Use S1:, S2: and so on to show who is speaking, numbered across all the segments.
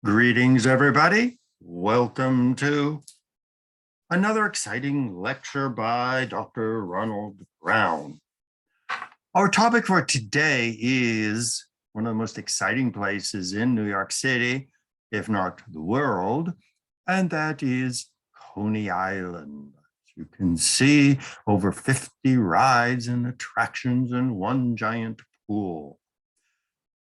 S1: Greetings, everybody. Welcome to another exciting lecture by Dr. Ronald Brown. Our topic for today is one of the most exciting places in New York City, if not the world, and that is Coney Island. As you can see, over 50 rides and attractions and one giant pool.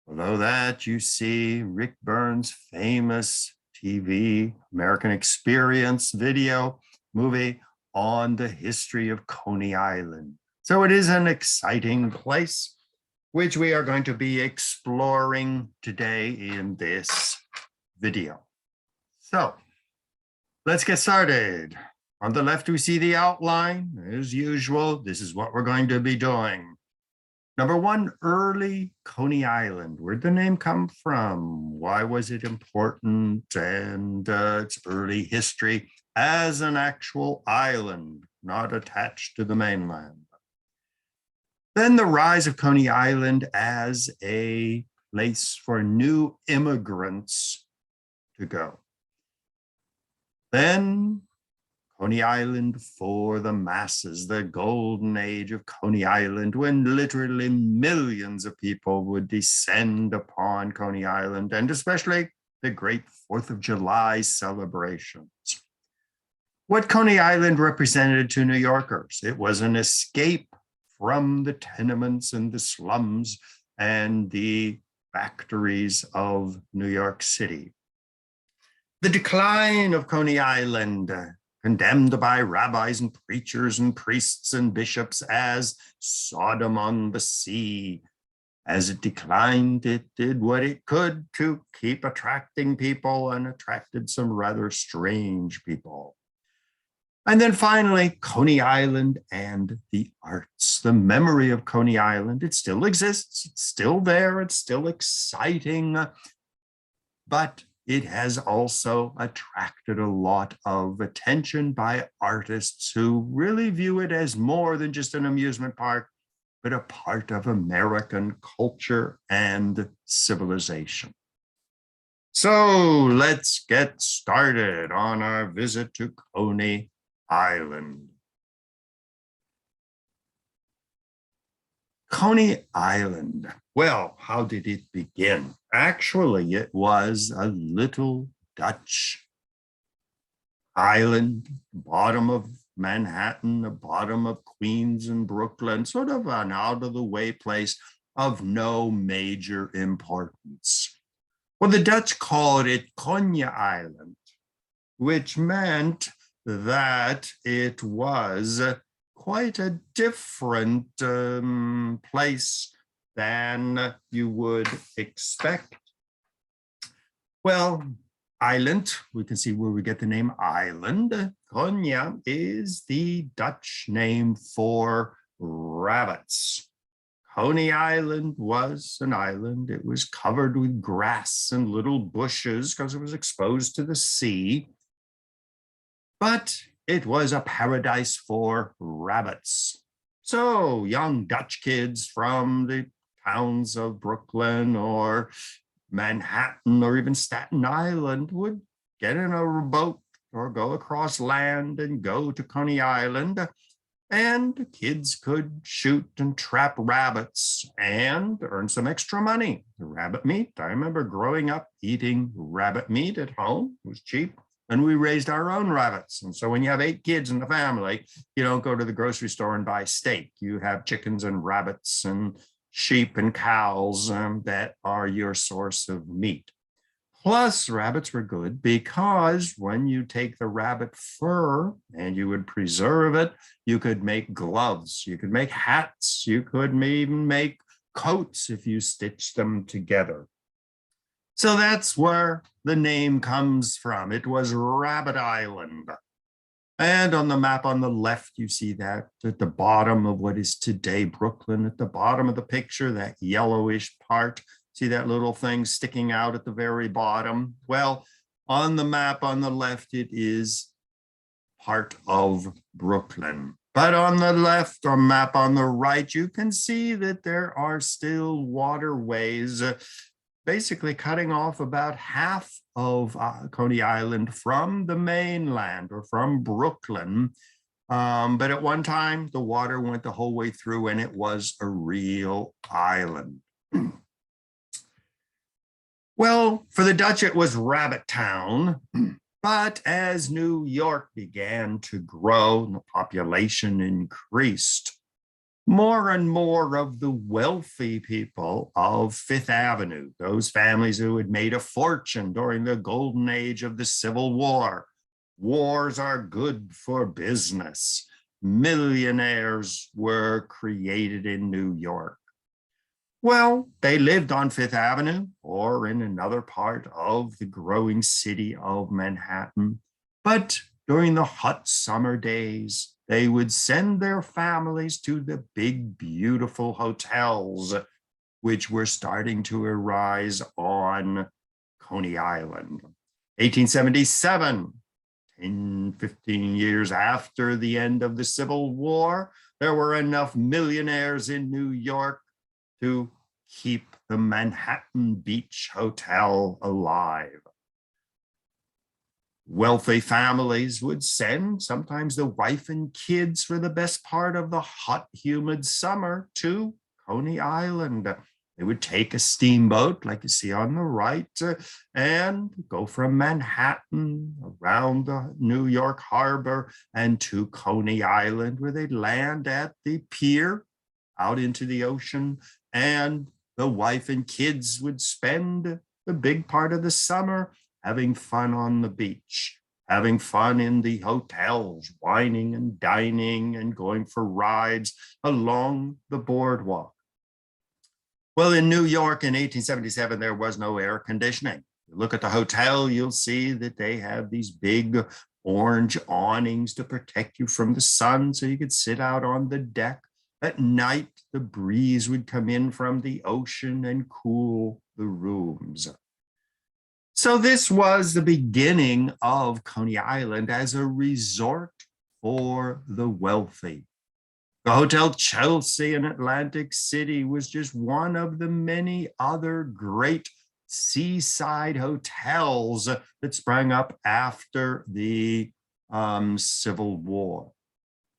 S1: Below that, you see Rick Burns' famous TV American Experience video movie on the history of Coney Island. So it is an exciting place, which we are going to be exploring today in this video. So let's get started. On the left, we see the outline. As usual, this is what we're going to be doing. Number one, early Coney Island. Where'd the name come from? Why was it important? And its early history as an actual island, not attached to the mainland. Then the rise of Coney Island as a place for new immigrants to go. Then Coney Island for the masses, the golden age of Coney Island, when literally millions of people would descend upon Coney Island, and especially the great 4th of July celebrations. What Coney Island represented to New Yorkers, it was an escape from the tenements and the slums and the factories of New York City. The decline of Coney Island, condemned by rabbis and preachers and priests and bishops as Sodom on the sea. As it declined, it did what it could to keep attracting people and attracted some rather strange people. And then finally, Coney Island and the arts. The memory of Coney Island, it still exists, it's still there, it's still exciting, but it has also attracted a lot of attention by artists who really view it as more than just an amusement park, but a part of American culture and civilization. So let's get started on our visit to Coney Island. Coney Island. Well, how did it begin? Actually, it was a little Dutch island, bottom of Manhattan, the bottom of Queens and Brooklyn, sort of an out-of-the-way place of no major importance. Well, the Dutch called it Coney Island, which meant that it was quite a different place than you would expect. Well, island, we can see where we get the name island. Coney is the Dutch name for rabbits. Coney Island was an island. It was covered with grass and little bushes because it was exposed to the sea. But it was a paradise for rabbits. So young Dutch kids from the towns of Brooklyn or Manhattan or even Staten Island would get in a boat or go across land and go to Coney Island, and kids could shoot and trap rabbits and earn some extra money. The rabbit meat, I remember growing up eating rabbit meat at home. It was cheap. And we raised our own rabbits. And so when you have 8 kids in the family, you don't go to the grocery store and buy steak. You have chickens and rabbits and sheep and cows that are your source of meat. Plus, rabbits were good because when you take the rabbit fur and you would preserve it, you could make gloves, you could make hats, you could even make coats if you stitch them together. So that's where the name comes from. It was Rabbit Island. And on the map on the left, you see that at the bottom of what is today Brooklyn, at the bottom of the picture, that yellowish part. See that little thing sticking out at the very bottom? Well, on the map on the left, it is part of Brooklyn. But on the left, or map on the right, you can see that there are still waterways basically cutting off about half of Coney Island from the mainland or from Brooklyn. But at one time, the water went the whole way through and it was a real island. Well, for the Dutch, it was Rabbit Town. But as New York began to grow and the population increased, more and more of the wealthy people of Fifth Avenue, those families who had made a fortune during the golden age of the Civil War. Wars are good for business. Millionaires were created in New York. Well, they lived on Fifth Avenue or in another part of the growing city of Manhattan. But during the hot summer days, they would send their families to the big, beautiful hotels, which were starting to arise on Coney Island. 1877, 15 years after the end of the Civil War, there were enough millionaires in New York to keep the Manhattan Beach Hotel alive. Wealthy families would send sometimes the wife and kids for the best part of the hot, humid summer to Coney Island. They would take a steamboat, like you see on the right, and go from Manhattan around the New York Harbor and to Coney Island, where they'd land at the pier out into the ocean, and the wife and kids would spend the big part of the summer having fun on the beach, having fun in the hotels, wining and dining and going for rides along the boardwalk. Well, in New York in 1877, there was no air conditioning. You look at the hotel, you'll see that they have these big orange awnings to protect you from the sun so you could sit out on the deck. At night, the breeze would come in from the ocean and cool the rooms. So this was the beginning of Coney Island as a resort for the wealthy. The Hotel Chelsea in Atlantic City was just one of the many other great seaside hotels that sprang up after the Civil War.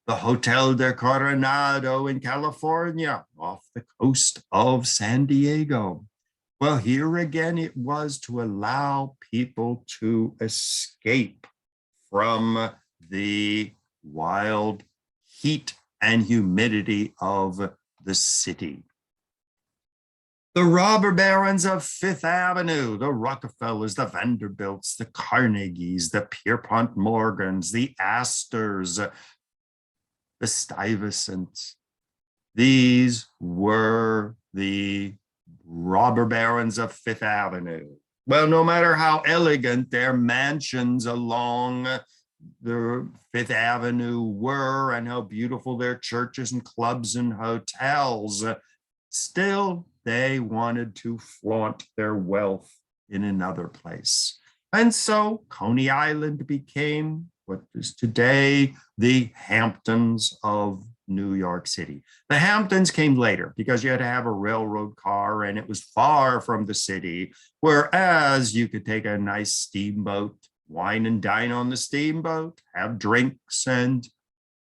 S1: The Hotel de Coronado in California, off the coast of San Diego. Well, here again, it was to allow people to escape from the wild heat and humidity of the city. The robber barons of Fifth Avenue, the Rockefellers, the Vanderbilts, the Carnegies, the Pierpont Morgans, the Astors, the Stuyvesants. These were the robber barons of Fifth Avenue. Well, no matter how elegant their mansions along the Fifth Avenue were and how beautiful their churches and clubs and hotels, still they wanted to flaunt their wealth in another place. And so Coney Island became what is today the Hamptons of New York City. The Hamptons came later because you had to have a railroad car and it was far from the city, whereas you could take a nice steamboat, wine and dine on the steamboat, have drinks, and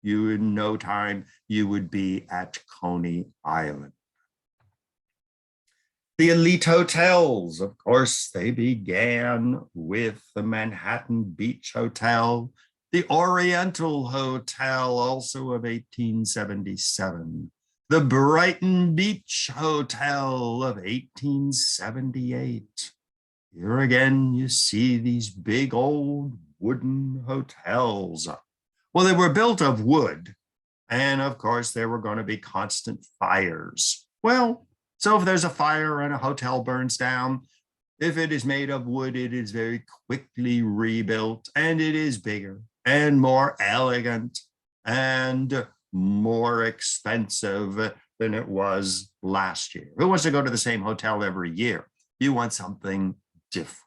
S1: you in no time, you would be at Coney Island. The elite hotels, of course, they began with the Manhattan Beach Hotel, the Oriental Hotel, also of 1877, the Brighton Beach Hotel of 1878. Here again, you see these big old wooden hotels. Well, they were built of wood, and of course, there were going to be constant fires. Well, so if there's a fire and a hotel burns down, if it is made of wood, it is very quickly rebuilt, and it is bigger and more elegant and more expensive than it was last year. Who wants to go to the same hotel every year? You want something different.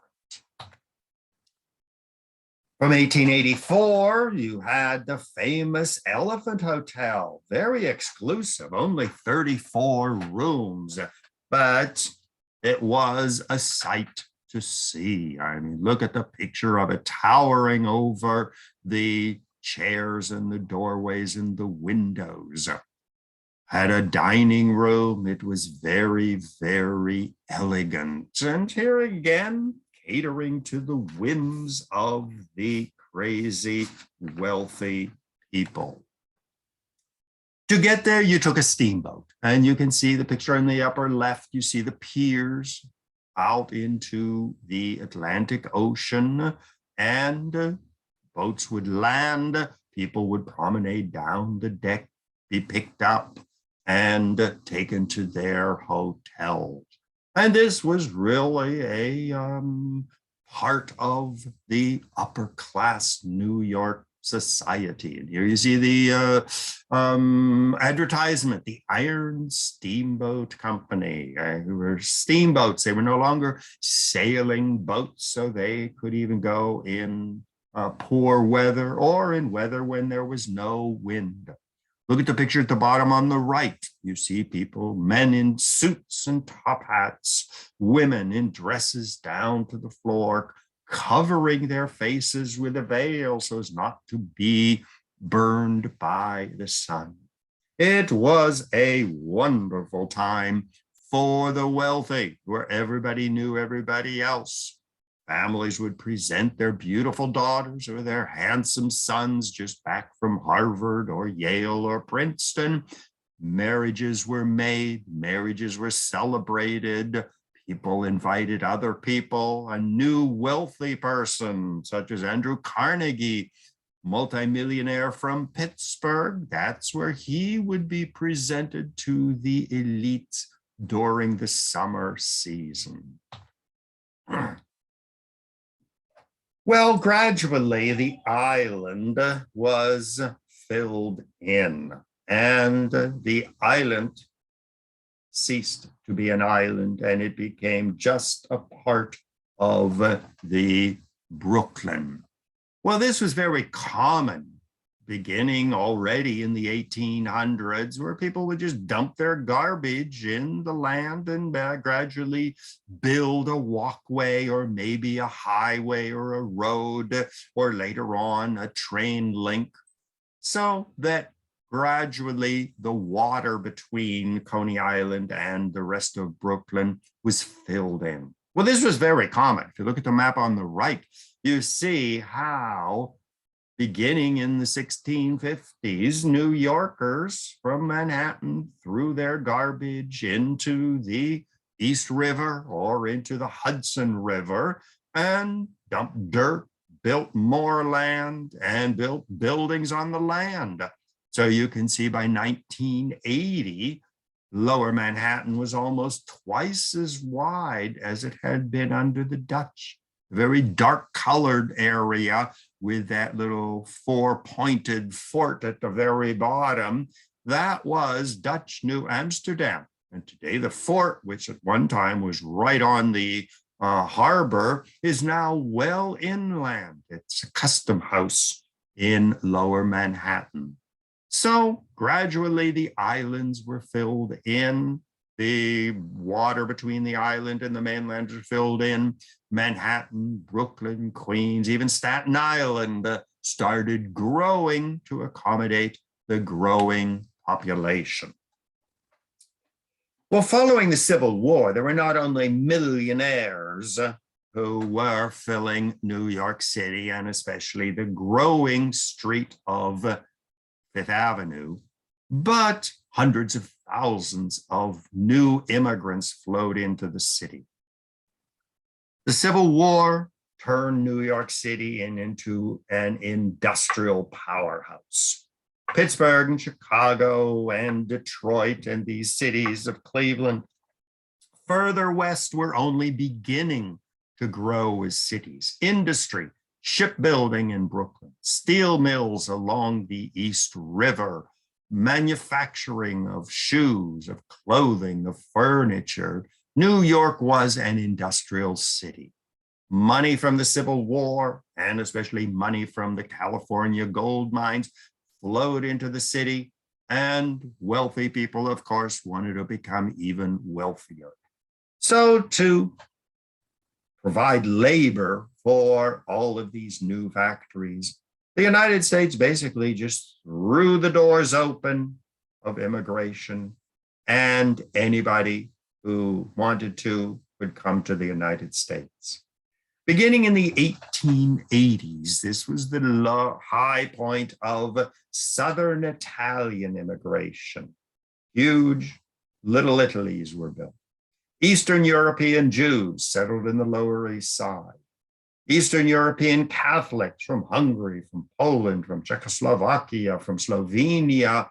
S1: From 1884, you had the famous Elephant Hotel, very exclusive, only 34 rooms. But It was a sight to see. I mean, look at the picture of it towering over the chairs and the doorways and the windows. Had a dining room. It was very, very elegant. And here again, catering to the whims of the crazy, wealthy people. To get there, you took a steamboat, and you can see the picture in the upper left. You see the piers out into the Atlantic Ocean, and boats would land. People would promenade down the deck, be picked up, and taken to their hotels. And this was really a part of the upper class New York society. And here you see the advertisement, the Iron Steamboat Company, who were steamboats. They were no longer sailing boats, so they could even go in poor weather or in weather when there was no wind. Look at the picture at the bottom on the right. You see people, men in suits and top hats, women in dresses down to the floor, covering their faces with a veil so as not to be burned by the sun. It was a wonderful time for the wealthy, where everybody knew everybody else. Families would present their beautiful daughters or their handsome sons just back from Harvard or Yale or Princeton. Marriages were made, marriages were celebrated. People invited other people. A new wealthy person, such as Andrew Carnegie, multimillionaire from Pittsburgh, that's where he would be presented to the elite during the summer season. Well, gradually the island was filled in, and the island ceased to be an island, and it became just a part of the Brooklyn. Well, this was very common beginning already in the 1800s, where people would just dump their garbage in the land and gradually build a walkway or maybe a highway or a road, or later on a train link, so that gradually the water between Coney Island and the rest of Brooklyn was filled in. Well, this was very common. If you look at the map on the right, you see how beginning in the 1650s, New Yorkers from Manhattan threw their garbage into the East River or into the Hudson River and dumped dirt, built more land, and built buildings on the land. So you can see by 1980, Lower Manhattan was almost twice as wide as it had been under the Dutch. Very dark colored area with that little four-pointed fort at the very bottom, that was Dutch New Amsterdam. And today the fort, which at one time was right on the harbor, is now well inland. It's a custom house in Lower Manhattan. So gradually the islands were filled in. The water between the island and the mainland was filled in. Manhattan, Brooklyn, Queens, even Staten Island started growing to accommodate the growing population. Well, following the Civil War, there were not only millionaires who were filling New York City, and especially the growing street of Fifth Avenue, but hundreds of thousands of new immigrants flowed into the city. The Civil War turned New York City into an industrial powerhouse. Pittsburgh and Chicago and Detroit and these cities of Cleveland further west were only beginning to grow as cities. Industry, shipbuilding in Brooklyn, steel mills along the East River, manufacturing of shoes, of clothing, of furniture. New York was an industrial city. Money from the Civil War, and especially money from the California gold mines, flowed into the city, and wealthy people, of course, wanted to become even wealthier. So to provide labor for all of these new factories, the United States basically just threw the doors open of immigration, and anybody who wanted to would come to the United States. Beginning in the 1880s, this was the high point of Southern Italian immigration. Huge little Italies were built. Eastern European Jews settled in the Lower East Side. Eastern European Catholics from Hungary, from Poland, from Czechoslovakia, from Slovenia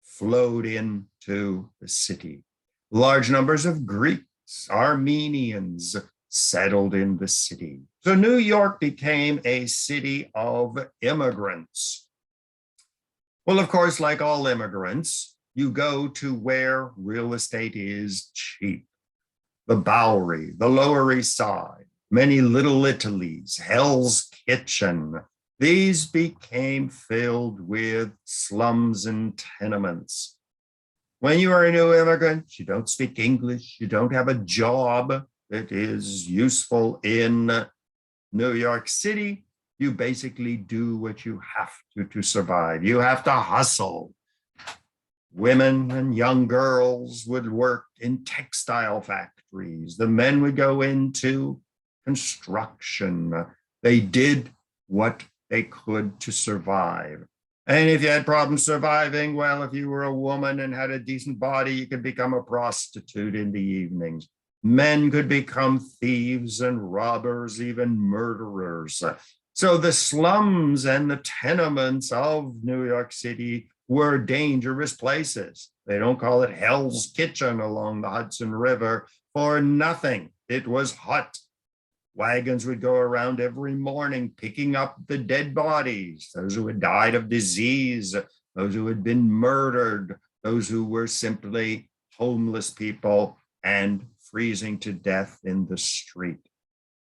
S1: flowed into the city. Large numbers of Greeks, Armenians settled in the city. So New York became a city of immigrants. Well, of course, like all immigrants, you go to where real estate is cheap. The Bowery, the Lower East Side, many little Italies, Hell's Kitchen. These became filled with slums and tenements. When you are a new immigrant, you don't speak English, you don't have a job that is useful in New York City, you basically do what you have to survive. You have to hustle. Women and young girls would work in textile factories. The men would go into construction. They did what they could to survive. And if you had problems surviving, well, if you were a woman and had a decent body, you could become a prostitute in the evenings. Men could become thieves and robbers, even murderers. So the slums and the tenements of New York City were dangerous places. They don't call it Hell's Kitchen along the Hudson River for nothing. It was hot. Wagons would go around every morning picking up the dead bodies, those who had died of disease, those who had been murdered, those who were simply homeless people and freezing to death in the street.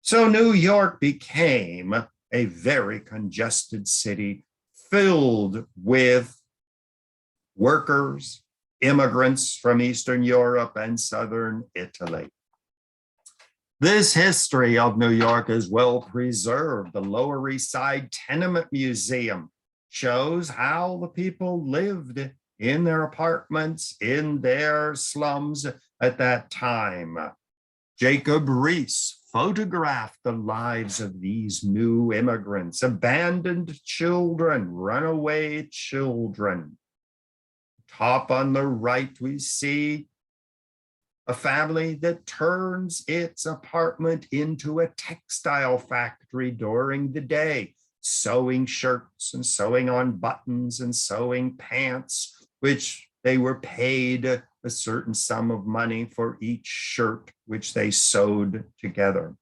S1: So New York became a very congested city filled with workers, immigrants from Eastern Europe and Southern Italy. This history of New York is well preserved. The Lower East Side Tenement Museum shows how the people lived in their apartments, in their slums at that time. Jacob Riis photographed the lives of these new immigrants, abandoned children, runaway children. Top on the right, we see a family that turns its apartment into a textile factory during the day, sewing shirts and sewing on buttons and sewing pants, which they were paid a certain sum of money for each shirt which they sewed together.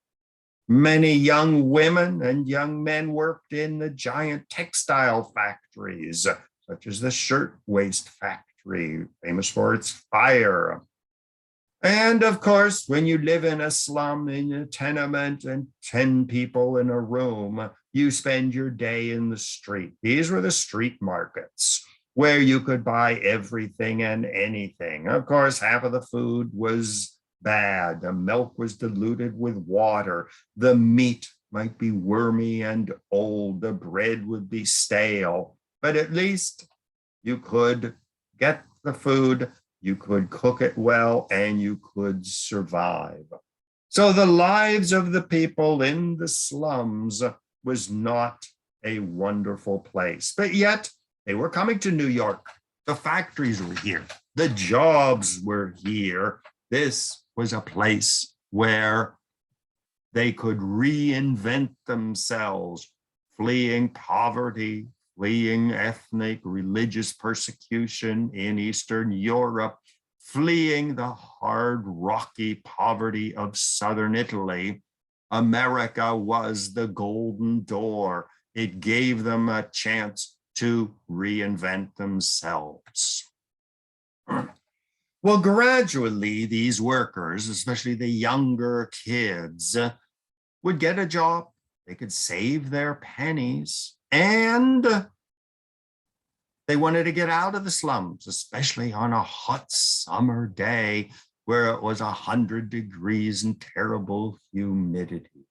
S1: Many young women and young men worked in the giant textile factories, such as the Shirtwaist Factory, famous for its fire. And of course, when you live in a slum, in a tenement, and 10 people in a room, you spend your day in the street. These were the street markets where you could buy everything and anything. Of course, half of the food was bad. The milk was diluted with water. The meat might be wormy and old. The bread would be stale. But at least you could get the food, you could cook it well, and you could survive. So the lives of the people in the slums was not a wonderful place. But yet, they were coming to New York. The factories were here. The jobs were here. This was a place where they could reinvent themselves, fleeing poverty, fleeing ethnic, religious persecution in Eastern Europe, fleeing the hard, rocky poverty of Southern Italy. America was the golden door. It gave them a chance to reinvent themselves. Well, gradually, these workers, especially the younger kids, would get a job. They could save their pennies, and they wanted to get out of the slums, especially on a hot summer day. where it was 100 degrees and terrible humidity.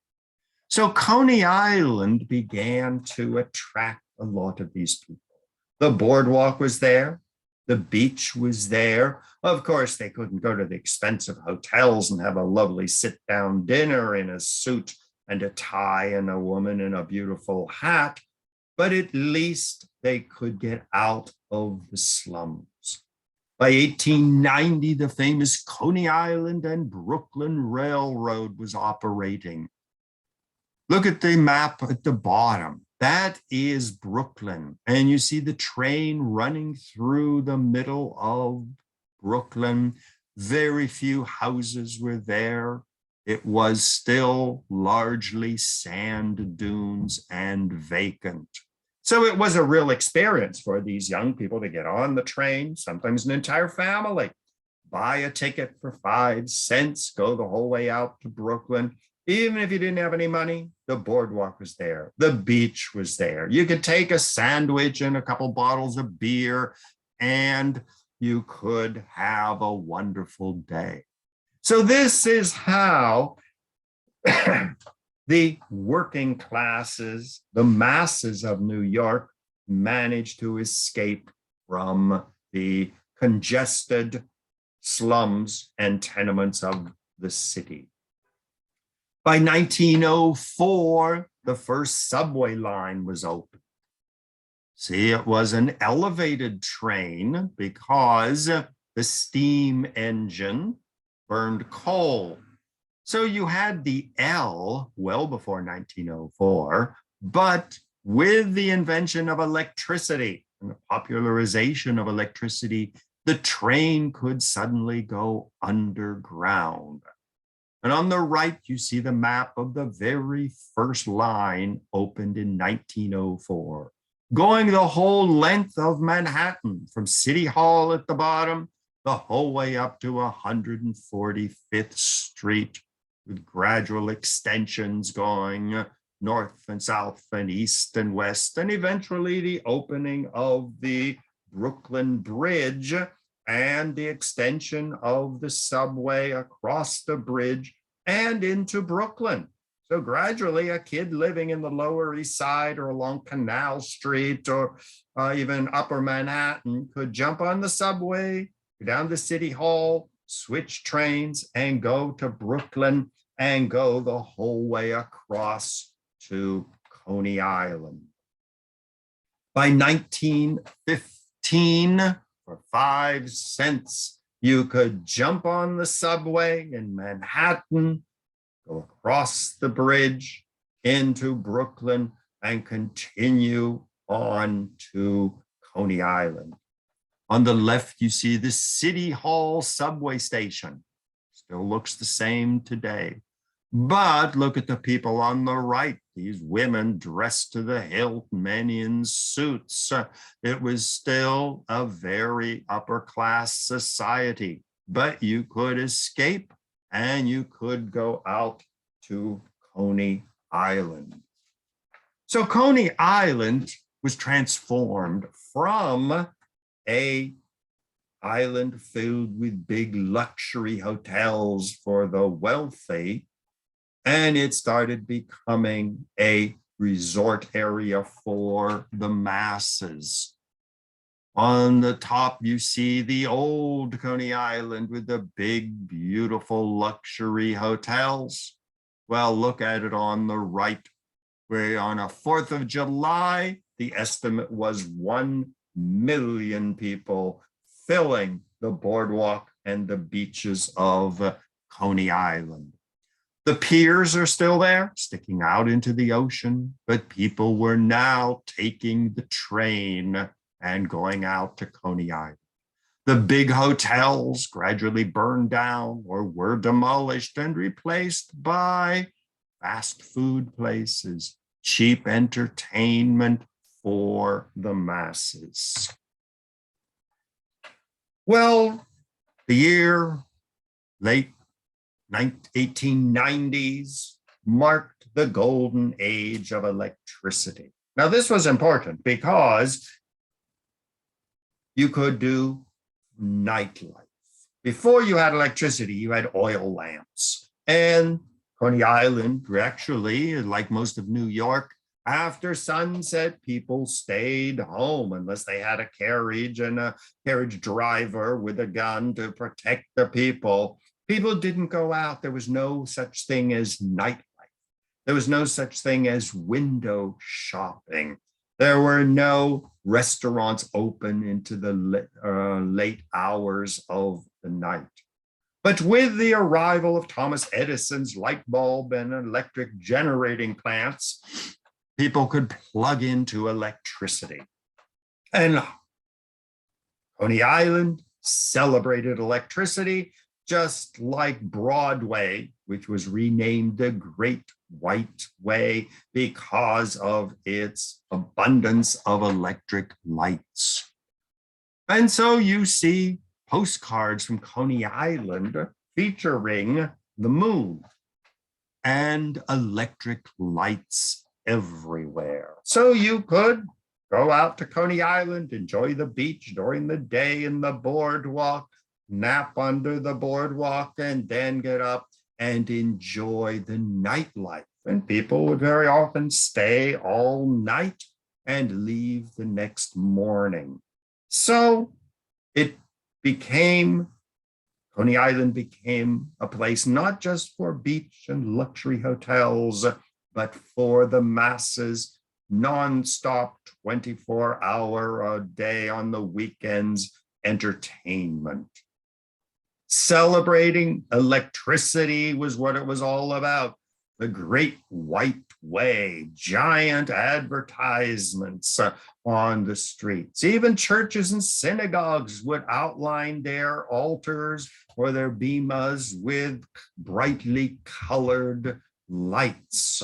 S1: So Coney Island began to attract a lot of these people. The boardwalk was there. The beach was there. Of course, they couldn't go to the expensive hotels and have a lovely sit-down dinner in a suit and a tie and a woman in a beautiful hat, but at least they could get out of the slums. By 1890, the famous Coney Island and Brooklyn Railroad was operating. Look at the map at the bottom. That is Brooklyn. And you see the train running through the middle of Brooklyn. Very few houses were there. It was still largely sand dunes and vacant. So it was a real experience for these young people to get on the train, sometimes an entire family, buy a ticket for 5 cents, go the whole way out to Brooklyn. Even if you didn't have any money, the boardwalk was there. The beach was there. You could take a sandwich and a couple bottles of beer, and you could have a wonderful day. So this is how the working classes, the masses of New York, managed to escape from the congested slums and tenements of the city. By 1904, the first subway line was opened. See, it was an elevated train because the steam engine burned coal. So you had the L well before 1904, but with the invention of electricity and the popularization of electricity, the train could suddenly go underground. And on the right, you see the map of the very first line opened in 1904, going the whole length of Manhattan from City Hall at the bottom, the whole way up to 145th Street, with gradual extensions going north and south and east and west, and eventually the opening of the Brooklyn Bridge and the extension of the subway across the bridge and into Brooklyn. So gradually a kid living in the Lower East Side or along Canal Street or even Upper Manhattan could jump on the subway, go down to City Hall, switch trains and go to Brooklyn and go the whole way across to Coney Island. By 1915, for 5 cents, you could jump on the subway in Manhattan, go across the bridge into Brooklyn, and continue on to Coney Island. On the left, you see the City Hall subway station. Still looks the same today. But look at the people on the right, these women dressed to the hilt, men in suits. It was still a very upper class society, but you could escape and you could go out to Coney Island. So Coney Island was transformed from an island filled with big luxury hotels for the wealthy, and it started becoming a resort area for the masses. On the top, you see the old Coney Island with the big, beautiful luxury hotels. Well, look at it on the right, where on a 4th of July, the estimate was 1 million people filling the boardwalk and the beaches of Coney Island. The piers are still there, sticking out into the ocean, but people were now taking the train and going out to Coney Island. The big hotels gradually burned down or were demolished and replaced by fast food places, cheap entertainment for the masses. Well, the year late 1890s marked the golden age of electricity. Now, this was important because you could do nightlife. Before you had electricity, you had oil lamps. And Coney Island, actually, like most of New York, after sunset, people stayed home unless they had a carriage and a carriage driver with a gun to protect the people. People didn't go out. There was no such thing as nightlife. There was no such thing as window shopping. There were no restaurants open into the late hours of the night. But with the arrival of Thomas Edison's light bulb and electric generating plants, people could plug into electricity. And Coney Island celebrated electricity just like Broadway, which was renamed the Great White Way because of its abundance of electric lights. And so you see postcards from Coney Island featuring the moon and electric lights everywhere. So you could go out to Coney Island, enjoy the beach during the day in the boardwalk, nap under the boardwalk, and then get up and enjoy the nightlife. And people would very often stay all night and leave the next morning. So Coney Island became a place not just for beach and luxury hotels, but for the masses, nonstop 24-hour a day on the weekends entertainment. Celebrating electricity was what it was all about. The Great White Way, giant advertisements on the streets. Even churches and synagogues would outline their altars or their bimas with brightly colored lights.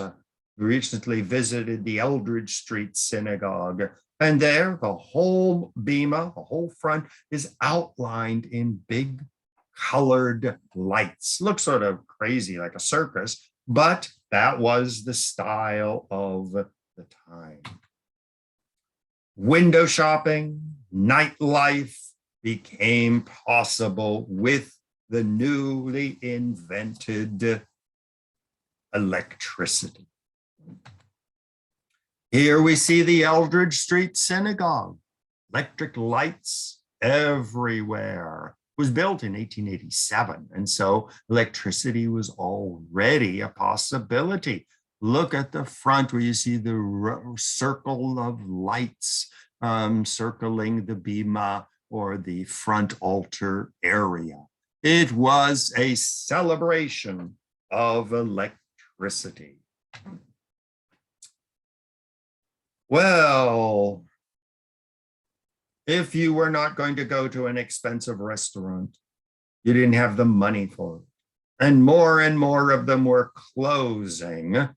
S1: We recently visited the Eldridge Street Synagogue, and there the whole bima, the whole front, is outlined in big colored lights. Looks sort of crazy, like a circus, but that was the style of the time. Window shopping, nightlife became possible with the newly invented electricity. Here we see the Eldridge Street Synagogue, electric lights everywhere. It was built in 1887, and so electricity was already a possibility. Look at the front where you see the circle of lights circling the bima or the front altar area. It was a celebration of electricity. Well, if you were not going to go to an expensive restaurant, you didn't have the money for it, and more of them were closing,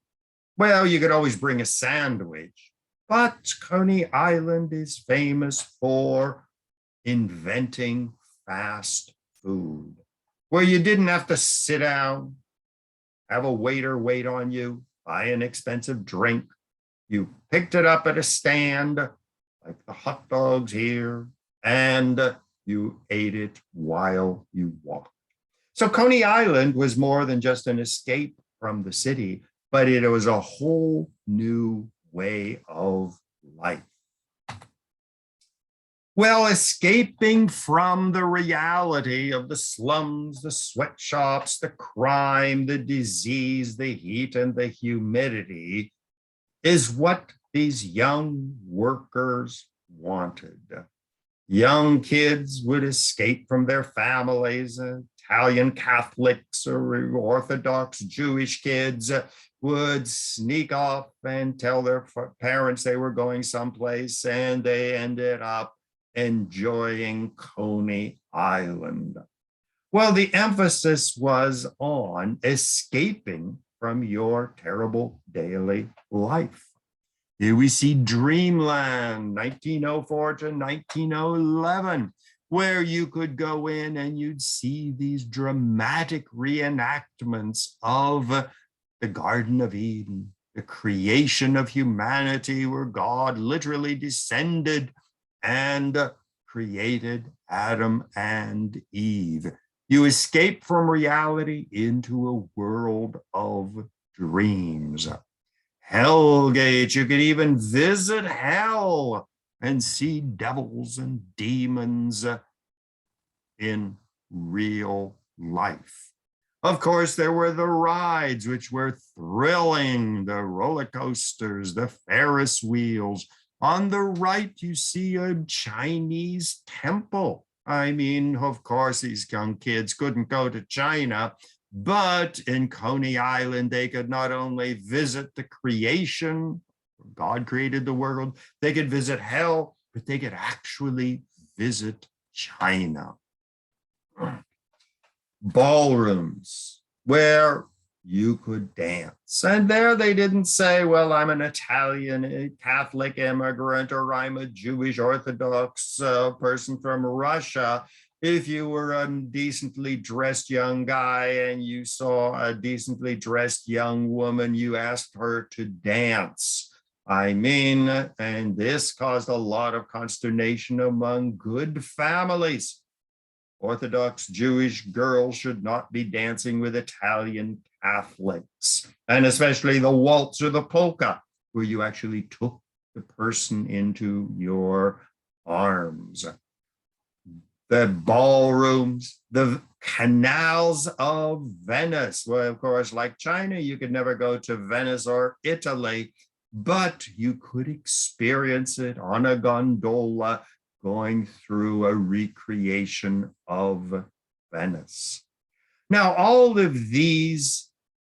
S1: well, you could always bring a sandwich. But Coney Island is famous for inventing fast food, where you didn't have to sit down, have a waiter wait on you, buy an expensive drink. You picked it up at a stand, like the hot dogs here, and you ate it while you walked. So Coney Island was more than just an escape from the city, but it was a whole new way of life. Well, escaping from the reality of the slums, the sweatshops, the crime, the disease, the heat, and the humidity is what these young workers wanted. Young kids would escape from their families. Italian Catholics or Orthodox Jewish kids would sneak off and tell their parents they were going someplace, and they ended up enjoying Coney Island. Well, the emphasis was on escaping from your terrible daily life. Here we see Dreamland, 1904 to 1911, where you could go in and you'd see these dramatic reenactments of the Garden of Eden, the creation of humanity, where God literally descended and created Adam and Eve. You escape from reality into a world of dreams. Hellgate, you could even visit hell and see devils and demons in real life. Of course, there were the rides, which were thrilling, the roller coasters, the Ferris wheels. On the right, you see a Chinese temple. I mean, of course, these young kids couldn't go to China, but in Coney Island, they could not only visit the creation, God created the world, they could visit hell, but they could actually visit China. Ballrooms where you could dance. And there they didn't say, well, I'm an Italian Catholic immigrant, or I'm a Jewish Orthodox person from Russia. If you were a decently dressed young guy and you saw a decently dressed young woman, you asked her to dance. I mean, and this caused a lot of consternation among good families. Orthodox Jewish girls should not be dancing with Italian Catholics, and especially the waltz or the polka, where you actually took the person into your arms. The ballrooms, the canals of Venice. Well, of course, like China, you could never go to Venice or Italy, but you could experience it on a gondola going through a recreation of Venice. Now, all of these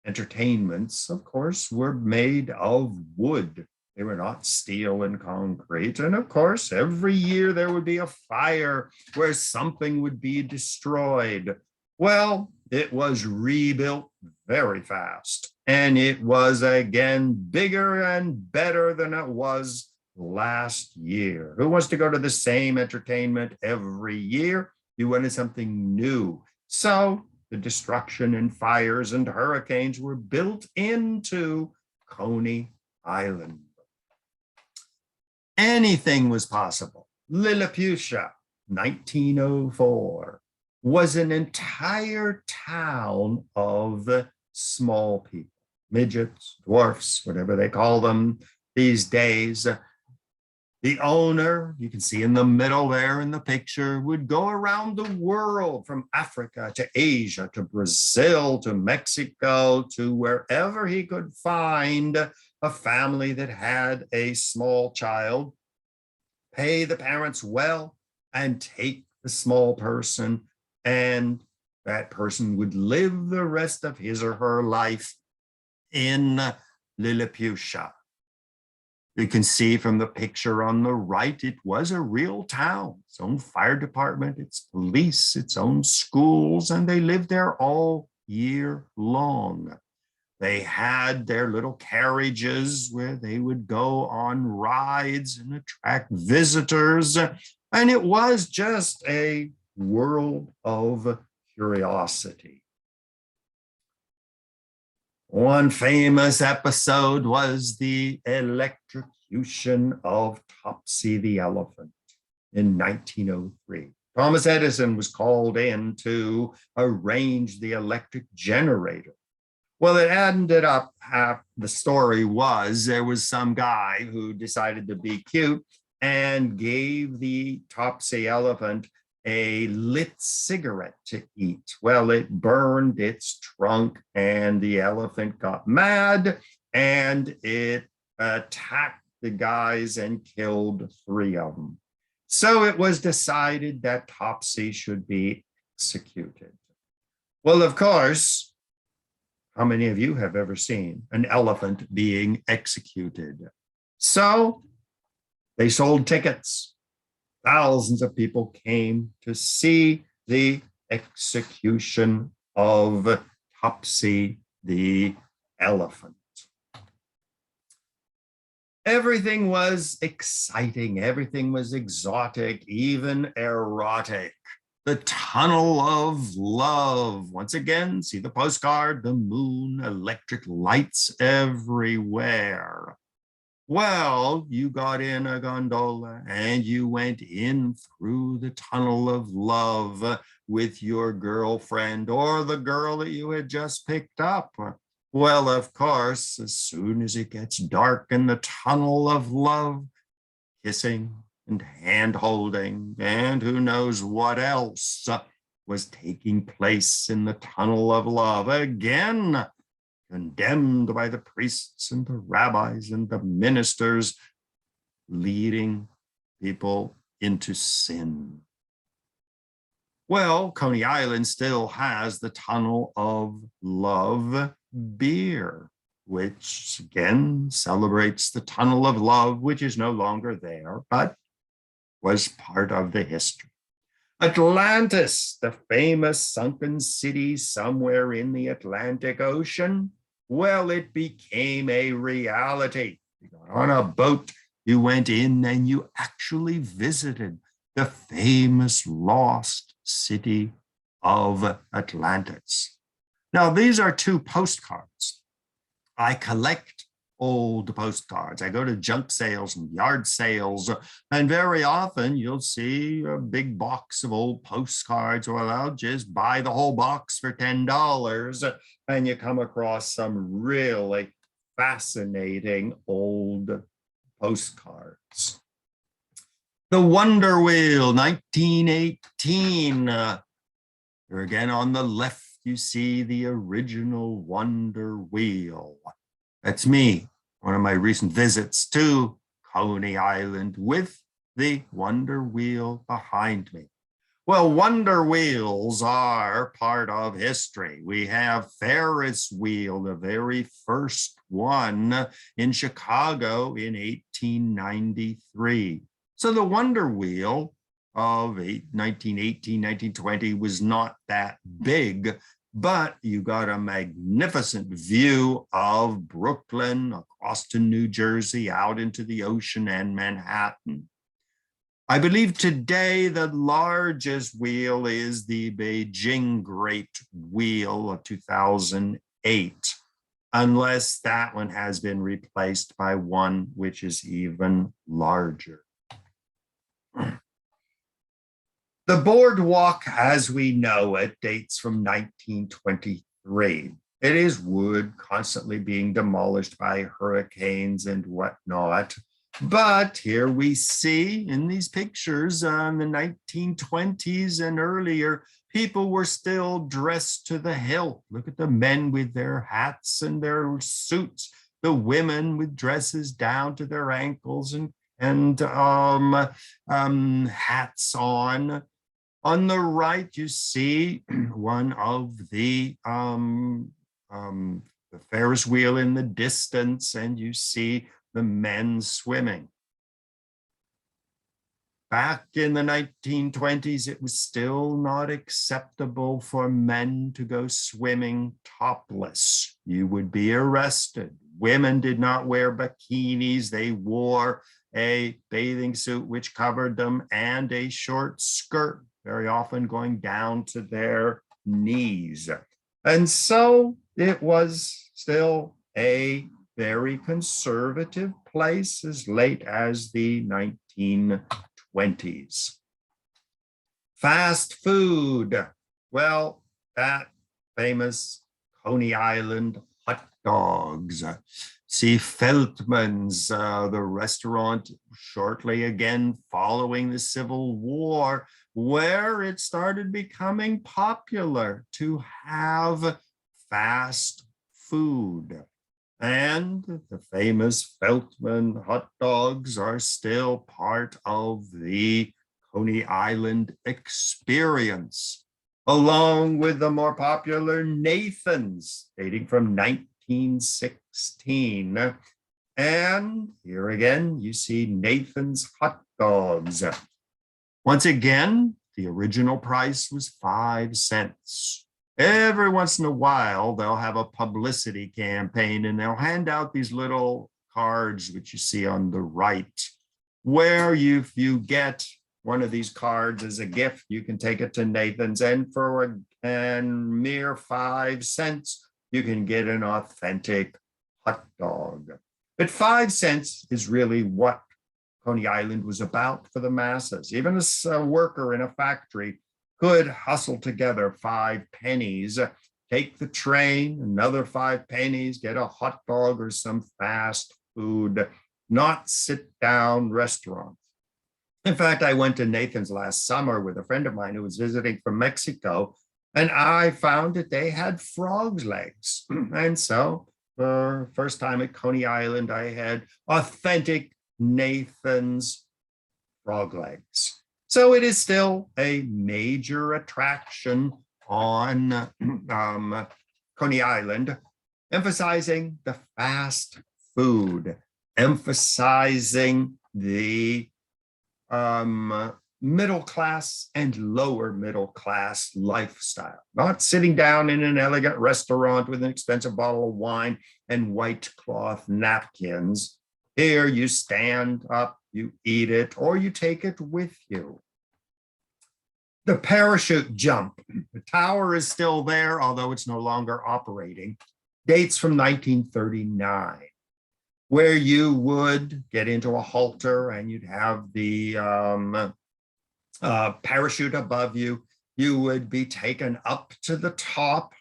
S1: entertainments, of course, were made of wood. They were not steel and concrete. And of course, every year there would be a fire where something would be destroyed. Well, it was rebuilt very fast. And it was again bigger and better than it was last year. Who wants to go to the same entertainment every year? You wanted something new. So the destruction and fires and hurricanes were built into Coney Island. Anything was possible. Lillaputia, 1904, was an entire town of small people, midgets, dwarfs, whatever they call them these days. The owner, you can see in the middle there in the picture, would go around the world from Africa to Asia to Brazil to Mexico to wherever he could find a family that had a small child, pay the parents well, and take the small person, and that person would live the rest of his or her life in Lillaputia. You can see from the picture on the right, it was a real town, its own fire department, its police, its own schools, and they lived there all year long. They had their little carriages where they would go on rides and attract visitors. And it was just a world of curiosity. One famous episode was the electrocution of Topsy the elephant in 1903. Thomas Edison was called in to arrange the electric generator. Well, it ended up, the story was, there was some guy who decided to be cute and gave the Topsy elephant a lit cigarette to eat. Well, it burned its trunk and the elephant got mad and it attacked the guys and killed 3 of them. So it was decided that Topsy should be executed. Well, of course, how many of you have ever seen an elephant being executed? So they sold tickets. Thousands of people came to see the execution of Topsy the elephant. Everything was exciting, everything was exotic, even erotic. The tunnel of love. Once again, see the postcard, the moon, electric lights everywhere. Well, you got in a gondola and you went in through the tunnel of love with your girlfriend or the girl that you had just picked up. Well, of course, as soon as it gets dark in the tunnel of love, kissing and hand holding, and who knows what else was taking place in the tunnel of love. Again, condemned by the priests and the rabbis and the ministers, leading people into sin. Well, Coney Island still has the Tunnel of Love beer, which again celebrates the Tunnel of Love, which is no longer there, but was part of the history. Atlantis, the famous sunken city somewhere in the Atlantic Ocean, well, it became a reality. You got on a boat, you went in and you actually visited the famous lost city of Atlantis. Now, these are two postcards. I collect old postcards. I go to junk sales and yard sales, and very often you'll see a big box of old postcards, or I'll just buy the whole box for $10, and you come across some really fascinating old postcards. The Wonder Wheel, 1918. Here again on the left, you see the original Wonder Wheel. That's me, one of my recent visits to Coney Island with the Wonder Wheel behind me. Well, Wonder Wheels are part of history. We have Ferris wheel, the very first one in Chicago in 1893. So the Wonder Wheel of 1918, 1920 was not that big, but you got a magnificent view of Brooklyn, across to New Jersey, out into the ocean and Manhattan. I believe today the largest wheel is the Beijing Great Wheel of 2008, unless that one has been replaced by one which is even larger. The boardwalk, as we know it, dates from 1923. It is wood constantly being demolished by hurricanes and whatnot. But here we see in these pictures in the 1920s and earlier, people were still dressed to the hilt. Look at the men with their hats and their suits, the women with dresses down to their ankles and hats on. On the right, you see one of the Ferris wheel in the distance, and you see the men swimming. Back in the 1920s, it was still not acceptable for men to go swimming topless. You would be arrested. Women did not wear bikinis. They wore a bathing suit which covered them and a short skirt, very often going down to their knees. And so it was still a very conservative place as late as the 1920s. Fast food. Well, that famous Coney Island hot dogs. See Feltman's, the restaurant shortly again following the Civil War, where it started becoming popular to have fast food. And the famous Feltman hot dogs are still part of the Coney Island experience, along with the more popular Nathan's, dating from 1916. And here again, you see Nathan's hot dogs. Once again, the original price was 5 cents. Every once in a while, they'll have a publicity campaign and they'll hand out these little cards, which you see on the right, where if you get one of these cards as a gift, you can take it to Nathan's, and for a mere 5 cents, you can get an authentic hot dog. But 5 cents is really what Coney Island was about for the masses. Even a worker in a factory could hustle together 5 pennies, take the train, another 5 pennies, get a hot dog or some fast food, not sit down restaurant. In fact, I went to Nathan's last summer with a friend of mine who was visiting from Mexico, and I found that they had frog's legs. And so for the first time at Coney Island, I had authentic Nathan's frog legs. So it is still a major attraction on Coney Island, emphasizing the fast food, emphasizing the middle class and lower middle class lifestyle, not sitting down in an elegant restaurant with an expensive bottle of wine and white cloth napkins. Here you stand up, you eat it, or you take it with you. The parachute jump, the tower is still there, although it's no longer operating, dates from 1939, where you would get into a halter and you'd have the parachute above you. You would be taken up to the top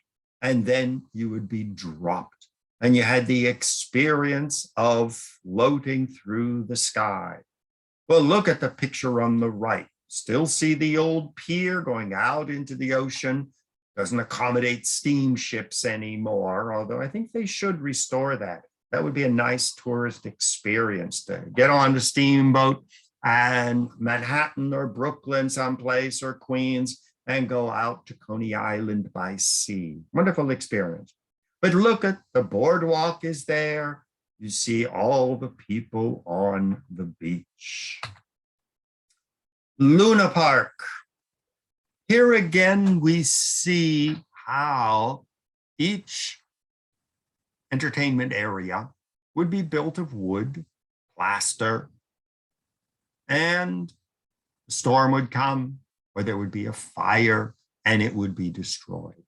S1: and then you would be dropped. And you had the experience of floating through the sky. Well, look at the picture on the right. Still see the old pier going out into the ocean. Doesn't accommodate steamships anymore, although I think they should restore that. That would be a nice tourist experience to get on a steamboat and Manhattan or Brooklyn someplace or Queens and go out to Coney Island by sea. Wonderful experience. But look at the boardwalk is there. You see all the people on the beach. Luna Park. Here again, we see how each entertainment area would be built of wood, plaster, and a storm would come, or there would be a fire, and it would be destroyed.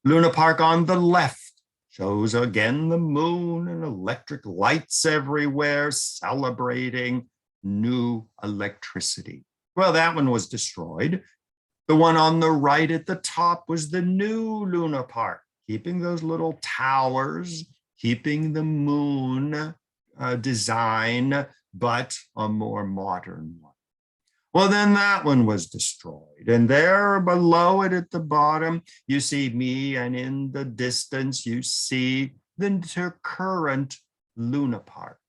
S1: Luna Park on the left shows again the moon and electric lights everywhere, celebrating new electricity. Well, that one was destroyed. The one on the right at the top was the new Luna Park, keeping those little towers, keeping the moon design, but a more modern one. Well, then that one was destroyed. And there below it at the bottom, you see me, and in the distance, you see the current Luna Park.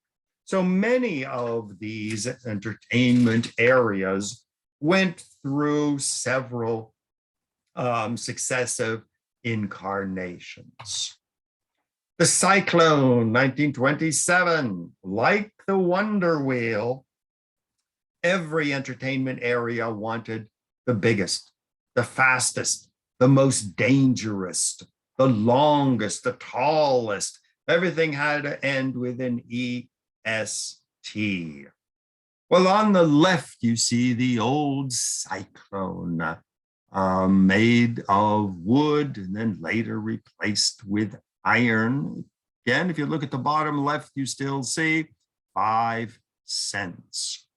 S1: So many of these entertainment areas went through several successive incarnations. The Cyclone, 1927, like the Wonder Wheel, every entertainment area wanted the biggest, the fastest, the most dangerous, the longest, the tallest. Everything had to end with an EST. Well, on the left, you see the old Cyclone, made of wood and then later replaced with iron. Again, if you look at the bottom left, you still see 5 cents.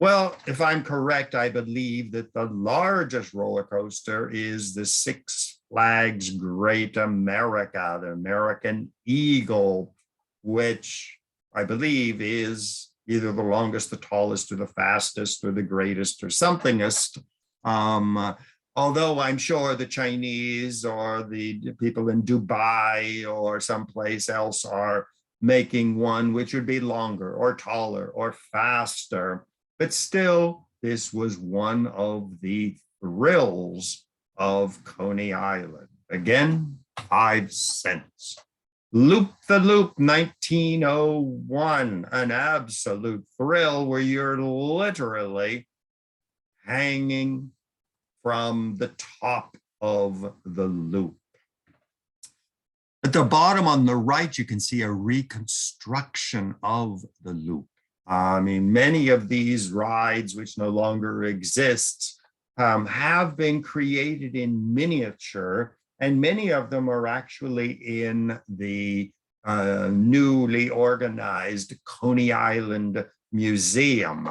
S1: Well, if I'm correct, I believe that the largest roller coaster is the Six Flags Great America, the American Eagle, which I believe is either the longest, the tallest, or the fastest, or the greatest, or somethingest. Although I'm sure the Chinese or the people in Dubai or someplace else are making one which would be longer or taller or faster. But still, this was one of the thrills of Coney Island. Again, 5 cents. Loop the Loop, 1901, an absolute thrill where you're literally hanging from the top of the loop. At the bottom on the right, you can see a reconstruction of the loop. I mean, many of these rides, which no longer exist, have been created in miniature, and many of them are actually in the newly organized Coney Island Museum.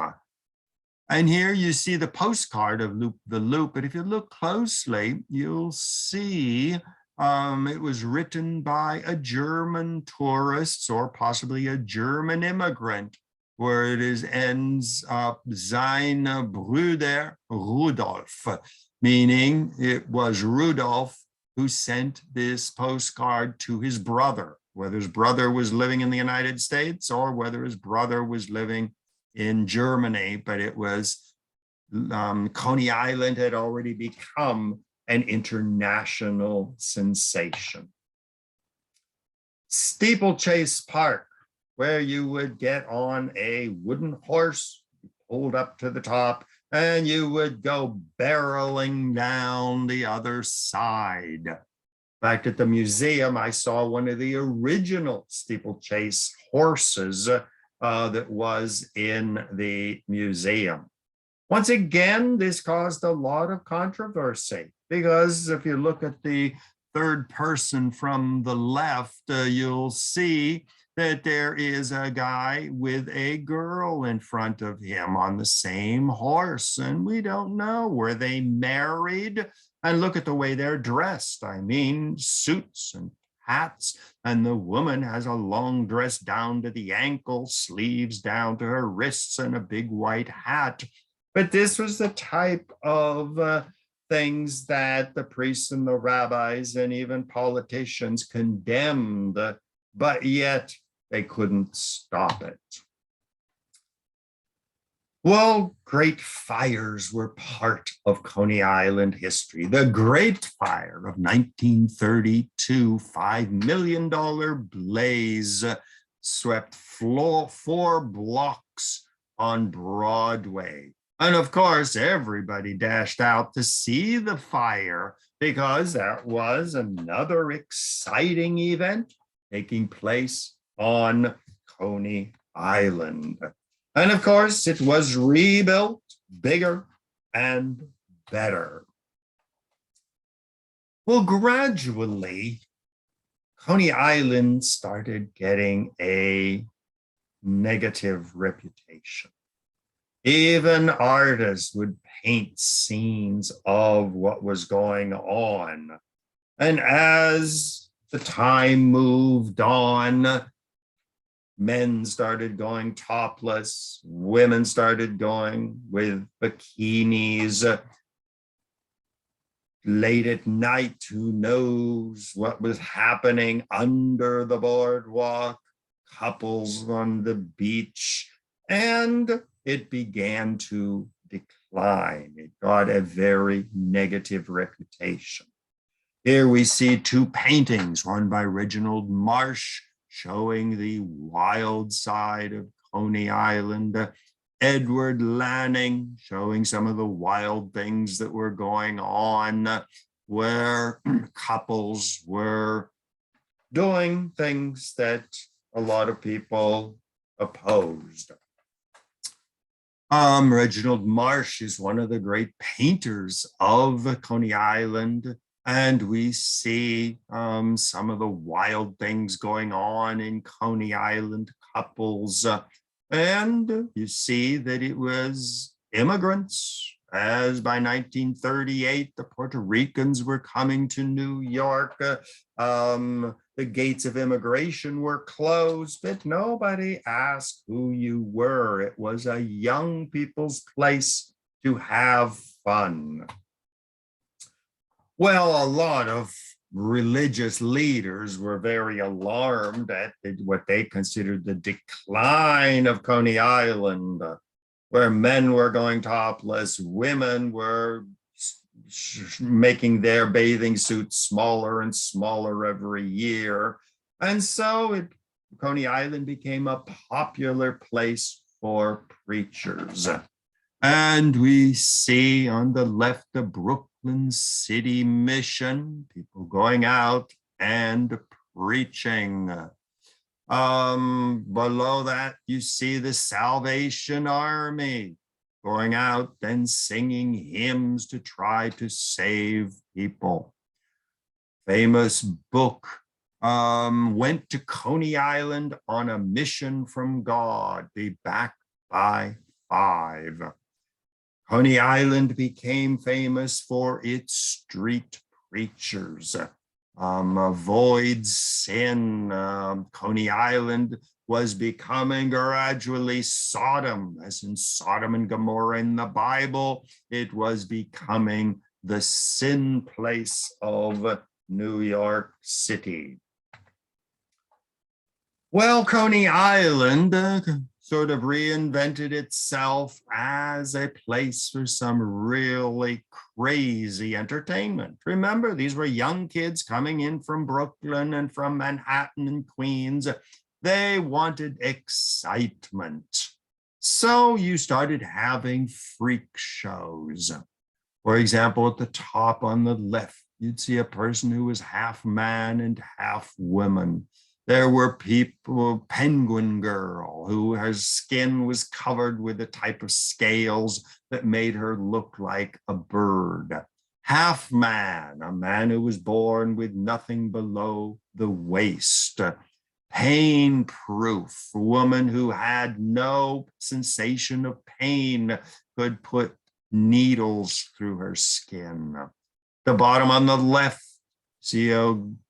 S1: And here you see the postcard of Loop the Loop, but if you look closely, you'll see it was written by a German tourist or possibly a German immigrant, where it ends up Sein Bruder Rudolf, meaning it was Rudolf who sent this postcard to his brother, whether his brother was living in the United States or whether his brother was living in Germany, but it was Coney Island had already become an international sensation. Steeplechase Park, where you would get on a wooden horse, pulled up to the top, and you would go barreling down the other side. Back at the museum, I saw one of the original steeplechase horses that was in the museum. Once again, this caused a lot of controversy because if you look at the third person from the left, you'll see that there is a guy with a girl in front of him on the same horse, and we don't know, were they married? And look at the way they're dressed. I mean, suits and hats, and the woman has a long dress down to the ankle, sleeves down to her wrists, and a big white hat. But this was the type of things that the priests and the rabbis and even politicians condemned, but yet they couldn't stop it. Well, great fires were part of Coney Island history. The Great Fire of 1932, $5 million blaze swept 4 blocks on Broadway. And of course, everybody dashed out to see the fire because that was another exciting event taking place on Coney Island. And of course, it was rebuilt bigger and better. Well, gradually, Coney Island started getting a negative reputation. Even artists would paint scenes of what was going on. And as the time moved on, men started going topless, women started going with bikinis. Late at night, who knows what was happening under the boardwalk, couples on the beach, and it began to decline. It got a very negative reputation. Here we see 2 paintings, one by Reginald Marsh, showing the wild side of Coney Island, Edward Lanning showing some of the wild things that were going on, where couples were doing things that a lot of people opposed. Reginald Marsh is one of the great painters of Coney Island, and we see some of the wild things going on in Coney Island couples. And you see that it was immigrants, as by 1938, the Puerto Ricans were coming to New York. The gates of immigration were closed, but nobody asked who you were. It was a young people's place to have fun. Well, a lot of religious leaders were very alarmed at what they considered the decline of Coney Island, where men were going topless, women were making their bathing suits smaller and smaller every year. And so Coney Island became a popular place for preachers. And we see on the left the Brooklyn City Mission, people going out and preaching. Below that, you see the Salvation Army going out and singing hymns to try to save people. Famous book went to Coney Island on a mission from God, be back by 5. Coney Island became famous for its street preachers. Avoid sin. Coney Island was becoming gradually Sodom, as in Sodom and Gomorrah in the Bible. It was becoming the sin place of New York City. Well, Coney Island sort of reinvented itself as a place for some really crazy entertainment. Remember, these were young kids coming in from Brooklyn and from Manhattan and Queens. They wanted excitement. So you started having freak shows. For example, at the top on the left, you'd see a person who was half man and half woman. There were people, Penguin Girl, who her skin was covered with a type of scales that made her look like a bird. Half man, a man who was born with nothing below the waist. Pain Proof, a woman who had no sensation of pain, could put needles through her skin. The bottom on the left, see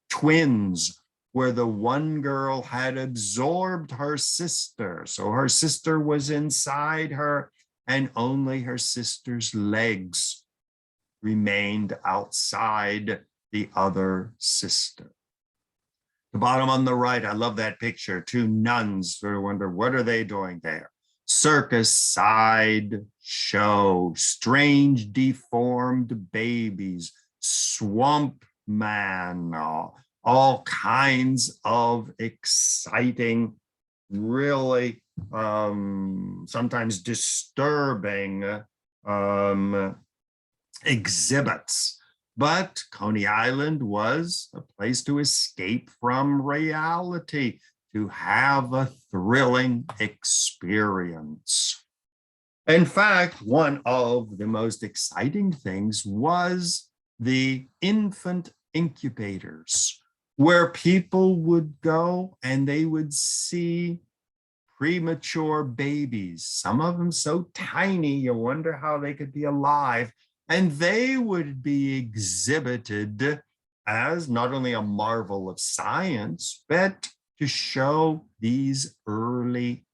S1: twins, where the one girl had absorbed her sister. So her sister was inside her, and only her sister's legs remained outside the other sister. The bottom on the right, I love that picture. 2 nuns, sort of wonder, what are they doing there? Circus side show, strange deformed babies, swamp man, all kinds of exciting, really sometimes disturbing exhibits. But Coney Island was a place to escape from reality, to have a thrilling experience. In fact, one of the most exciting things was the infant incubators, where people would go and they would see premature babies, some of them so tiny, you wonder how they could be alive. And they would be exhibited as not only a marvel of science, but to show these early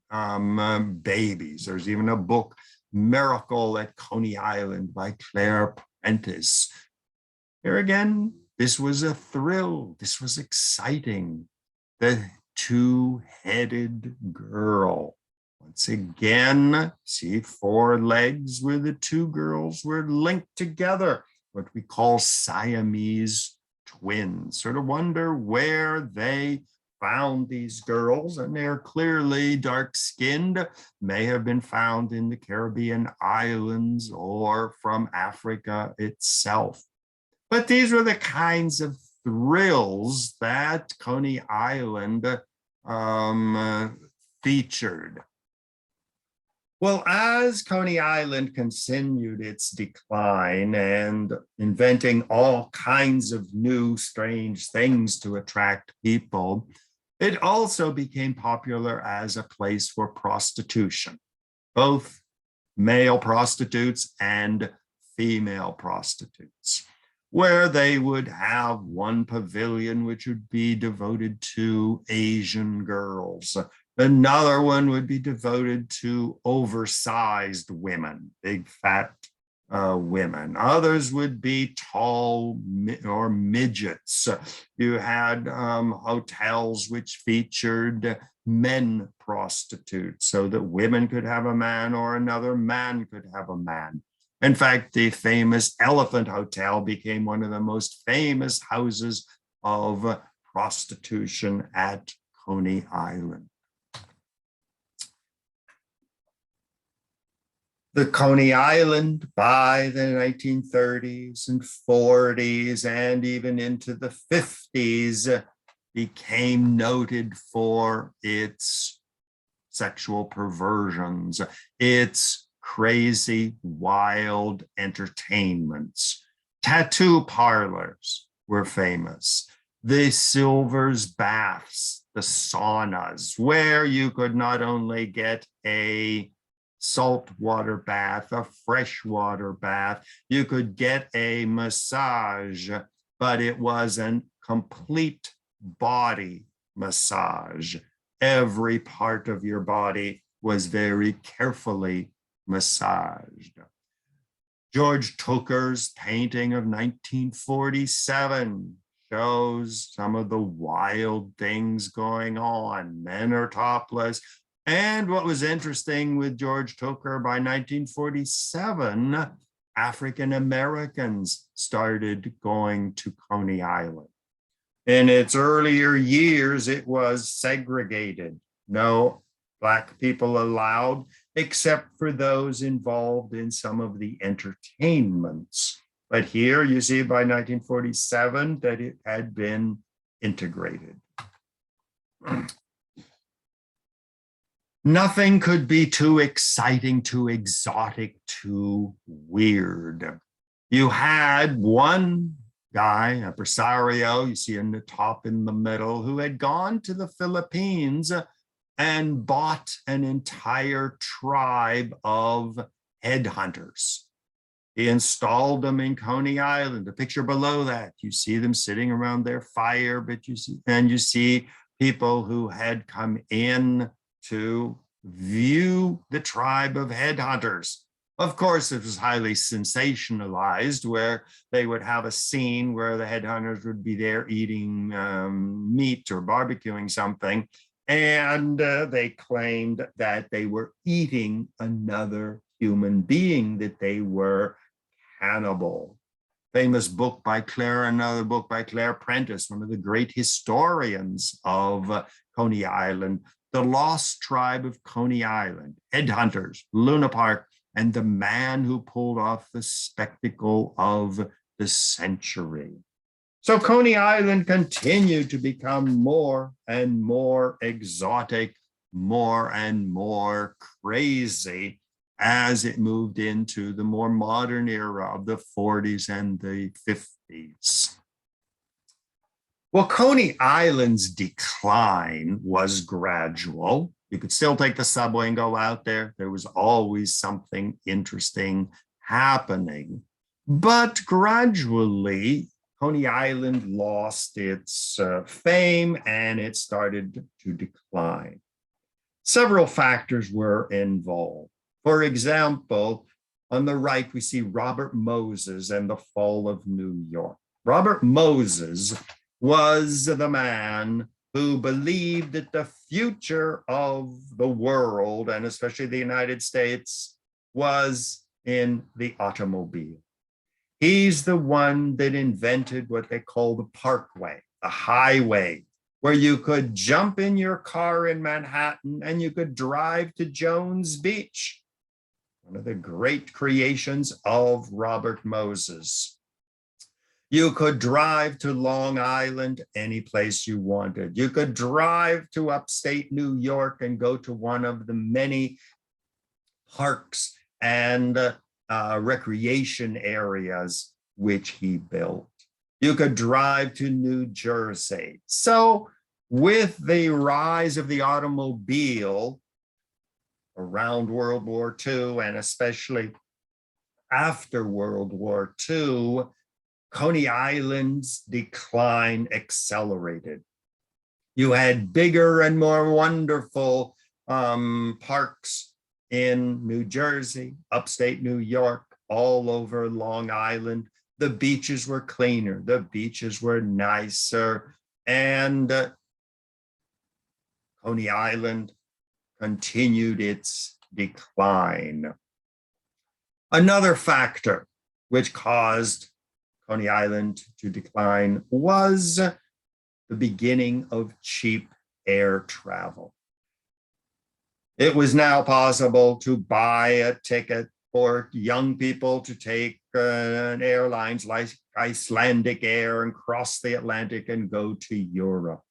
S1: babies. There's even a book, Miracle at Coney Island by Prentice. Here again, this was a thrill. This was exciting. The 2-headed girl. Once again, see 4 legs where the 2 girls were linked together, what we call Siamese twins. Sort of wonder where they found these girls, and they're clearly dark-skinned, may have been found in the Caribbean islands or from Africa itself. But these were the kinds of thrills that Coney Island featured. Well, as Coney Island continued its decline and inventing all kinds of new strange things to attract people, it also became popular as a place for prostitution, both male prostitutes and female prostitutes, where they would have one pavilion which would be devoted to Asian girls. Another one would be devoted to oversized women, big fat women. Others would be tall or midgets. You had hotels which featured men prostitutes so that women could have a man or another man could have a man. In fact, the famous Elephant Hotel became one of the most famous houses of prostitution at Coney Island. The Coney Island by the 1930s and 40s and even into the 50s became noted for its sexual perversions, its crazy, wild entertainments. Tattoo parlors were famous. the Silver's baths, the saunas, where you could not only get a saltwater bath, a freshwater bath, you could get a massage, but it was a complete body massage. Every part of your body was very carefully massaged. George Tooker's painting of 1947 shows some of the wild things going on. Men are topless. And what was interesting with George Tooker, by 1947, African Americans started going to Coney Island. In its earlier years, it was segregated. No Black people allowed, except for those involved in some of the entertainments. But here you see by 1947 that it had been integrated. Nothing could be too exciting, too exotic, too weird. You had one guy, a impresario, you see in the top in the middle, who had gone to the Philippines and bought an entire tribe of headhunters. He installed them in Coney Island. The picture below that, you see them sitting around their fire, but you see people who had come in to view the tribe of headhunters. Of course, it was highly sensationalized, where they would have a scene where the headhunters would be there eating meat or barbecuing something, and they claimed that they were eating another human being, that they were cannibal. Famous book by another book by Prentice, one of the great historians of Coney Island, The Lost Tribe of Coney Island, Headhunters, Luna Park, and the man who pulled off the spectacle of the century. So Coney Island continued to become more and more exotic, more and more crazy as it moved into the more modern era of the 40s and the 50s. Well, Coney Island's decline was gradual. You could still take the subway and go out there. There was always something interesting happening. But gradually, Coney Island lost its fame and it started to decline. Several factors were involved. For example, on the right, we see Robert Moses and the fall of New York. Robert Moses was the man who believed that the future of the world, and especially the United States, was in the automobile. He's the one that invented what they call the parkway, the highway, where you could jump in your car in Manhattan and you could drive to Jones Beach, one of the great creations of Robert Moses. You could drive to Long Island any place you wanted. You could drive to upstate New York and go to one of the many parks and recreation areas which he built. You could drive to New Jersey. So with the rise of the automobile around World War II, and especially after World War II, Coney Island's decline accelerated. You had bigger and more wonderful parks in New Jersey, upstate New York, all over Long Island. The beaches were cleaner, the beaches were nicer, and Coney Island continued its decline. Another factor which caused Coney Island to decline was the beginning of cheap air travel. It was now possible to buy a ticket for young people to take airlines like Icelandic Air and cross the Atlantic and go to Europe.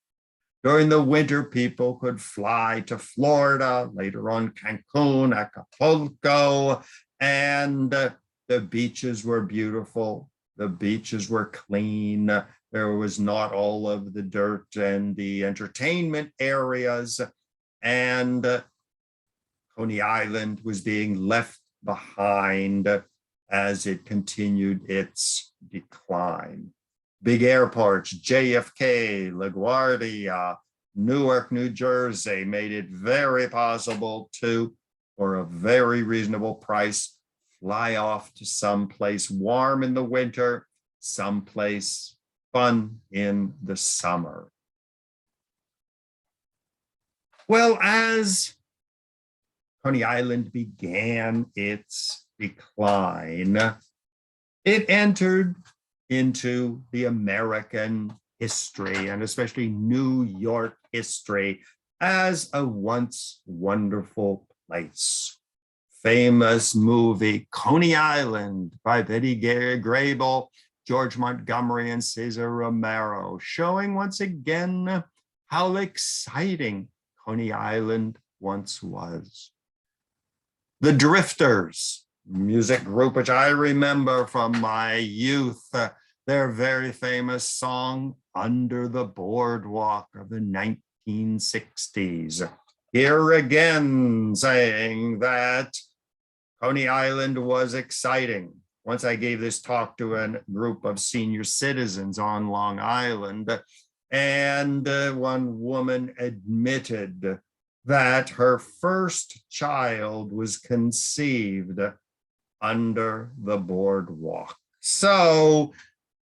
S1: During the winter, people could fly to Florida, later on Cancun, Acapulco, and the beaches were beautiful. The beaches were clean. There was not all of the dirt and the entertainment areas, and Coney Island was being left behind as it continued its decline. Big airports, JFK, LaGuardia, Newark, New Jersey, made it very possible to, for a very reasonable price, fly off to someplace warm in the winter, someplace fun in the summer. Well, as Coney Island began its decline, it entered into the American history, and especially New York history, as a once wonderful place. Famous movie Coney Island by Betty Grable, George Montgomery, and Cesar Romero, showing once again how exciting Coney Island once was. The Drifters, music group which I remember from my youth, their very famous song, Under the Boardwalk, of the 1960s. Here again saying that Coney Island was exciting. Once I gave this talk to a group of senior citizens on Long Island, and one woman admitted that her first child was conceived under the boardwalk. So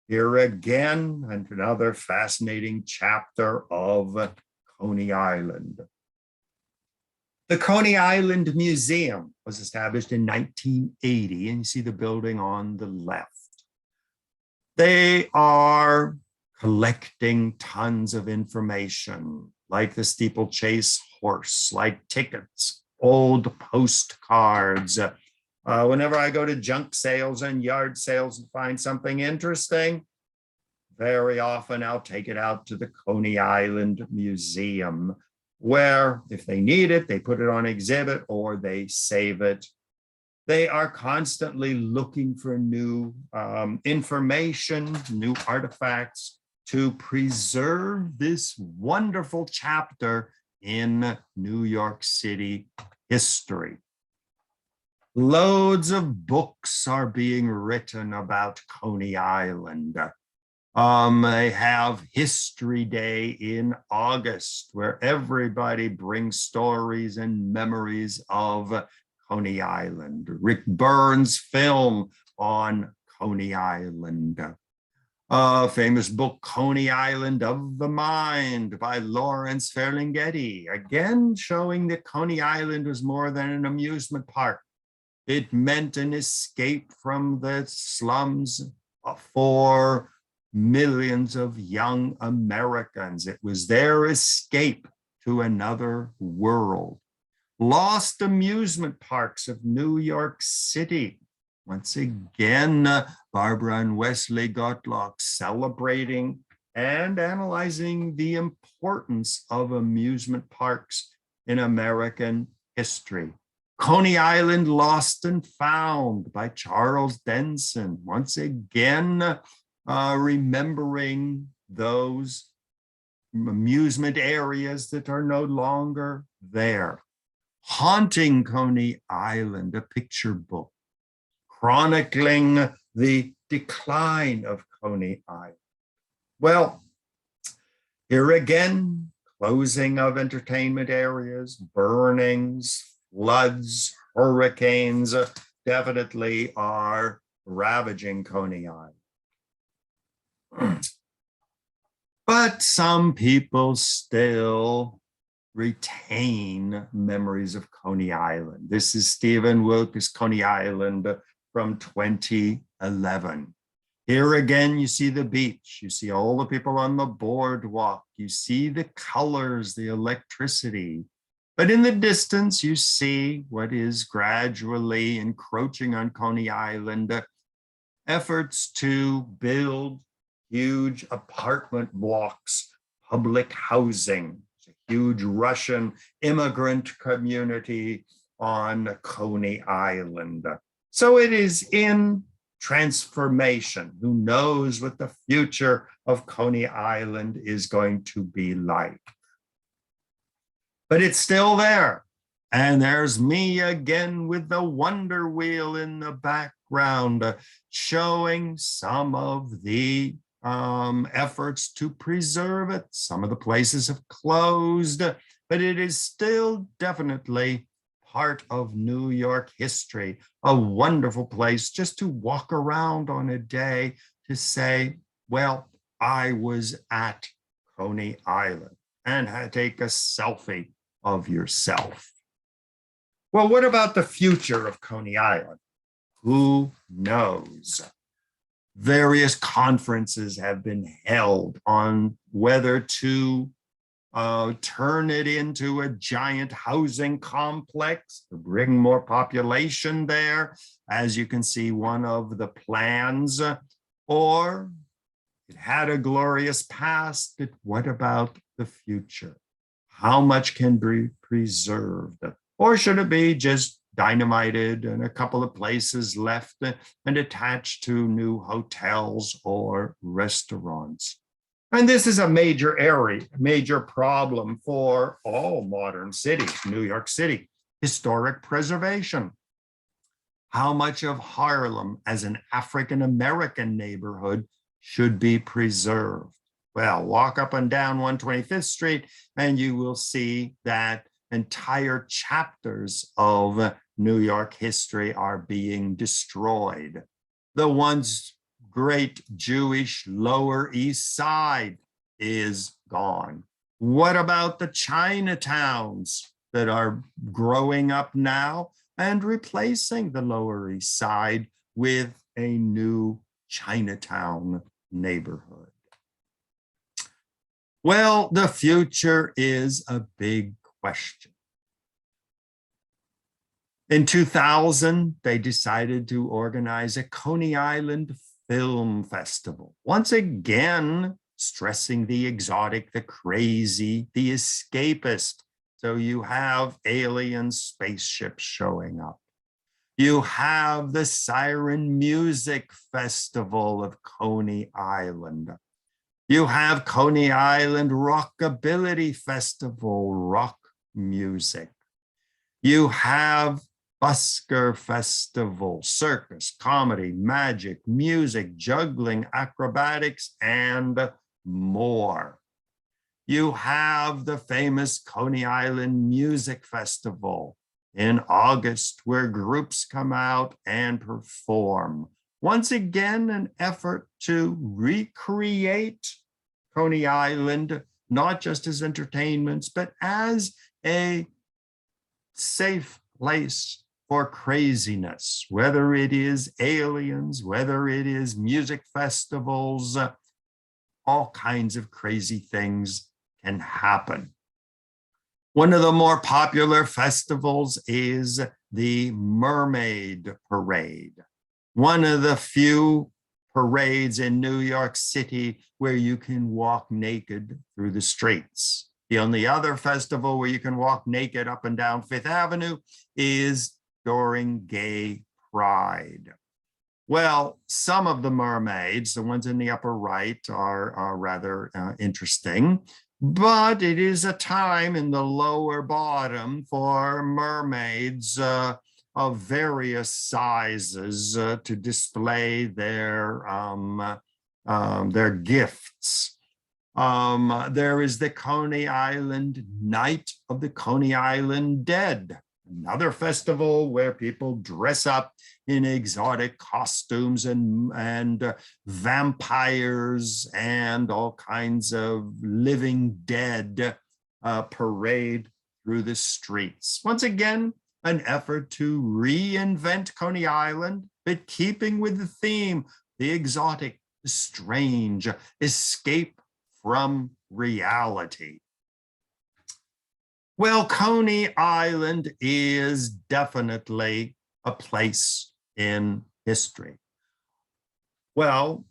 S1: here again, another fascinating chapter of Coney Island. The Coney Island Museum was established in 1980, and you see the building on the left. They are collecting tons of information, like the steeplechase horse, like tickets, old postcards. Whenever I go to junk sales and yard sales and find something interesting, very often I'll take it out to the Coney Island Museum, where if they need it, they put it on exhibit or they save it. They are constantly looking for new information, new artifacts to preserve this wonderful chapter in New York City history. Loads of books are being written about Coney Island. They have History Day in August, where everybody brings stories and memories of Coney Island. Rick Burns' film on Coney Island. Famous book, Coney Island of the Mind by Lawrence Ferlinghetti, again showing that Coney Island was more than an amusement park. It meant an escape from the slums for millions of young Americans. It was their escape to another world. Lost amusement parks of New York City. Once again, Barbara and Wesley Gotlock celebrating and analyzing the importance of amusement parks in American history. Coney Island Lost and Found by Charles Denson. Once again, remembering those amusement areas that are no longer there. Haunting Coney Island, a picture book, chronicling the decline of Coney Island. Well, here again, closing of entertainment areas, burnings, floods, hurricanes definitely are ravaging Coney Island. But some people still retain memories of Coney Island. This is Stephen Wilkes' Coney Island from 2011. Here again, you see the beach. You see all the people on the boardwalk. You see the colors, the electricity. But in the distance, you see what is gradually encroaching on Coney Island, efforts to build huge apartment blocks, public housing. It's a huge Russian immigrant community on Coney Island. So it is in transformation. Who knows what the future of Coney Island is going to be like. But it's still there. And there's me again with the Wonder Wheel in the background, showing some of the efforts to preserve it. Some of the places have closed, but it is still definitely part of New York history, a wonderful place just to walk around on a day to say, well, I was at Coney Island, and take a selfie of yourself. Well, what about the future of Coney Island? Who knows? Various conferences have been held on whether to turn it into a giant housing complex to bring more population there. As you can see, one of the plans, or it had a glorious past, but what about the future? How much can be preserved? Or should it be just dynamited and a couple of places left and attached to new hotels or restaurants? And this is a major problem for all modern cities, New York City, historic preservation. How much of Harlem as an African-American neighborhood should be preserved? Well, walk up and down 125th Street and you will see that entire chapters of New York history are being destroyed. The once great Jewish Lower East Side is gone. What about the Chinatowns that are growing up now and replacing the Lower East Side with a new Chinatown neighborhood? Well, the future is a big question. In 2000, they decided to organize a Coney Island Film Festival. Once again, stressing the exotic, the crazy, the escapist. So you have alien spaceships showing up. You have the Siren Music Festival of Coney Island. You have Coney Island Rockability Festival, rock music. You have Busker Festival, circus, comedy, magic, music, juggling, acrobatics, and more. You have the famous Coney Island Music Festival in August, where groups come out and perform. Once again, an effort to recreate Coney Island, not just as entertainments, but as a safe place for craziness, whether it is aliens, whether it is music festivals, all kinds of crazy things can happen. One of the more popular festivals is the Mermaid Parade, one of the few parades in New York City where you can walk naked through the streets. The only other festival where you can walk naked up and down Fifth Avenue is during Gay Pride. Well, some of the mermaids, the ones in the upper right, are rather interesting, but it is a time in the lower bottom for mermaids of various sizes to display their gifts. There is the Coney Island Night of the Coney Island Dead, another festival where people dress up in exotic costumes and vampires and all kinds of living dead parade through the streets. Once again, an effort to reinvent Coney Island, but keeping with the theme, the exotic, the strange, escape from reality. Well, Coney Island is definitely a place in history. Well,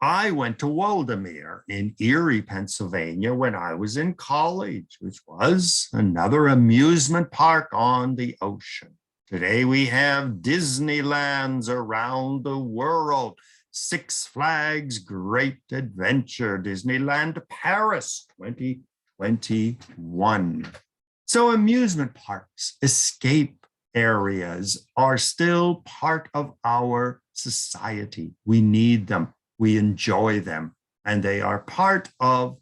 S1: I went to Waldameer in Erie, Pennsylvania when I was in college, which was another amusement park on the ocean. Today we have Disneylands around the world. Six Flags Great Adventure, Disneyland Paris 2021. So amusement parks, escape areas are still part of our society. We need them, we enjoy them, and they are part of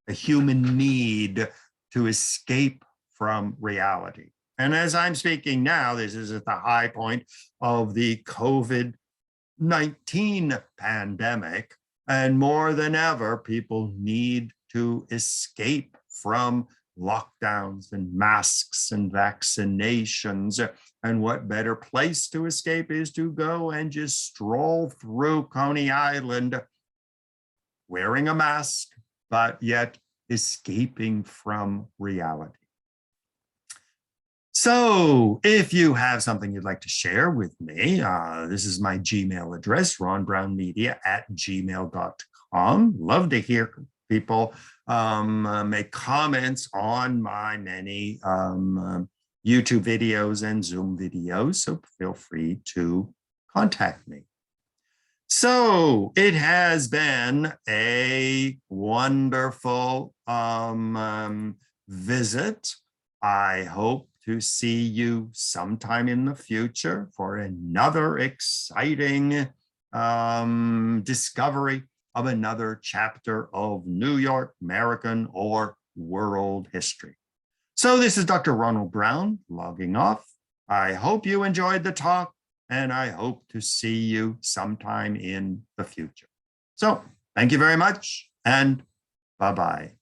S1: a human need to escape from reality. And as I'm speaking now, this is at the high point of the COVID-19 pandemic, and more than ever, people need to escape from lockdowns and masks and vaccinations. And what better place to escape is to go and just stroll through Coney Island wearing a mask, but yet escaping from reality. So if you have something you'd like to share with me, this is my Gmail address, ronbrownmedia@gmail.com. Love to hear people make comments on my many YouTube videos and Zoom videos, so feel free to contact me. So it has been a wonderful visit. I hope to see you sometime in the future for another exciting discovery of another chapter of New York, American, or world history. So this is Dr. Ronald Brown logging off. I hope you enjoyed the talk, and I hope to see you sometime in the future. So thank you very much, and bye-bye.